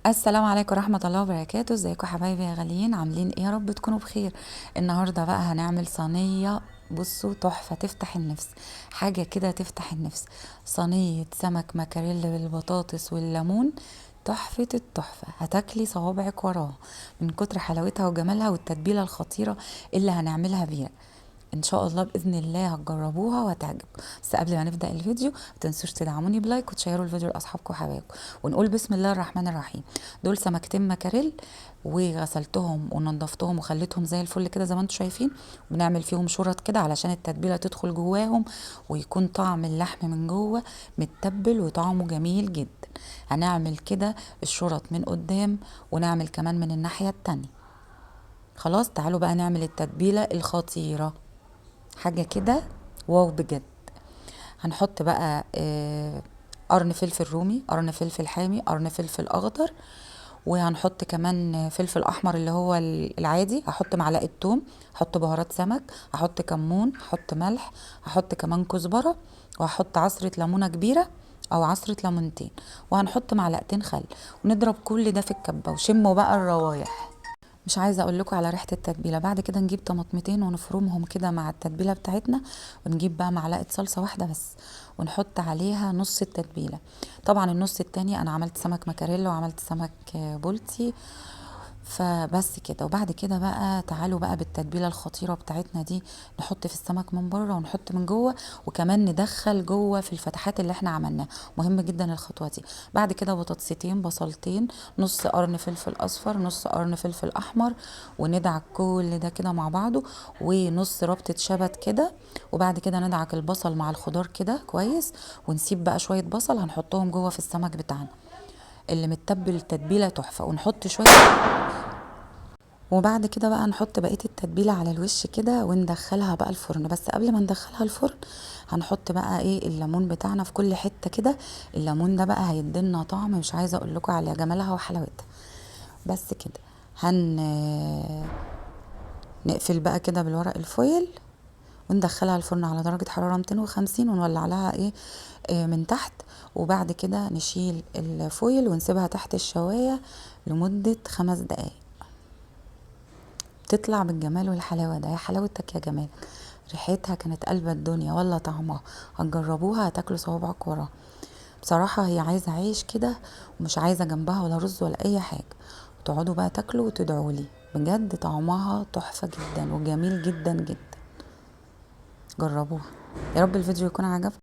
السلام عليكم ورحمة الله وبركاته. ازيكم حبايبي يا غاليين؟ عاملين ايه؟ يا رب تكونوا بخير. النهاردة بقى هنعمل صينية، بصوا تحفة تفتح النفس، حاجة كده تفتح النفس. صينية سمك مكاريل بالبطاطس والليمون، تحفة التحفة، هتاكلي صوابعك وراها من كتر حلاوتها وجمالها والتتبيلة الخطيرة اللي هنعملها بيها. ان شاء الله باذن الله هتجربوها وهتعجبكم. بس قبل ما نبدا الفيديو متنسوش تدعموني بلايك وتشيروا الفيديو لاصحابكم وحبايبكم، ونقول بسم الله الرحمن الرحيم. دول سمكتين مكاريل، وغسلتهم ونضفتهم وخليتهم زي الفل كده زي ما انتم شايفين. بنعمل فيهم شرط كده علشان التتبيله تدخل جواهم، ويكون طعم اللحم من جوه متبل وطعمه جميل جدا. هنعمل كده الشرط من قدام، ونعمل كمان من الناحيه التانية. خلاص تعالوا بقى نعمل التتبيله الخطيره، حاجة كده واو بجد. هنحط بقى قرن فلفل رومي، قرن فلفل حامي، قرن فلفل اخضر، وهنحط كمان فلفل احمر اللي هو العادي. هحط معلقة توم، هحط بهارات سمك، هحط كمون، هحط ملح، هحط كمان كزبرة، وهحط عصرة ليمونة كبيرة او عصرة ليمونتين، وهنحط معلقتين خل، ونضرب كل ده في الكبة وشموا بقى الروايح. مش عايزه اقول لكم على ريحه التتبيله. بعد كده نجيب طماطمتين ونفرمهم كده مع التتبيله بتاعتنا، ونجيب بقى معلقه صلصه واحده بس، ونحط عليها نص التتبيله. طبعا النص التاني انا عملت سمك مكاريلا وعملت سمك بولتي، فبس كده. وبعد كده بقى تعالوا بقى بالتتبيله الخطيره بتاعتنا دي نحط في السمك من بره ونحط من جوه، وكمان ندخل جوه في الفتحات اللي احنا عملناها. مهم جدا الخطوه دي. بعد كده بطاطستين، بصلتين، نص قرن فلفل اصفر، نص قرن فلفل احمر، وندعك كل ده كده مع بعضه، ونص ربطه شبت كده. وبعد كده ندعك البصل مع الخضار كده كويس، ونسيب بقى شويه بصل هنحطهم جوه في السمك بتاعنا اللي متبل تتبيله تحفه، ونحط شويه. وبعد كده بقى نحط بقية التتبيلة على الوش كده وندخلها بقى الفرن. بس قبل ما ندخلها الفرن هنحط بقى ايه الليمون بتاعنا في كل حتة كده. الليمون ده بقى هيدينا طعم مش عايزة اقول لكم على جمالها وحلاوتها. بس كده نقفل بقى كده بالورق الفويل، وندخلها الفرن على درجة حرارة 250، ونولع لها من تحت. وبعد كده نشيل الفويل ونسيبها تحت الشواية لمدة 5 دقايق. تطلع بالجمال والحلاوة ده. يا حلاوتك يا جمال، ريحتها كانت قلب الدنيا ولا طعمها. هتجربوها هتاكلوا صوابعك وراها. بصراحة هي عايزة عيش كده، ومش عايزة جنبها ولا رز ولا اي حاجة، وتقعدوا بقى تاكلوا وتدعولي. بجد طعمها تحفة جدا وجميل جدا جدا. جربوها. يا رب الفيديو يكون عجبكم.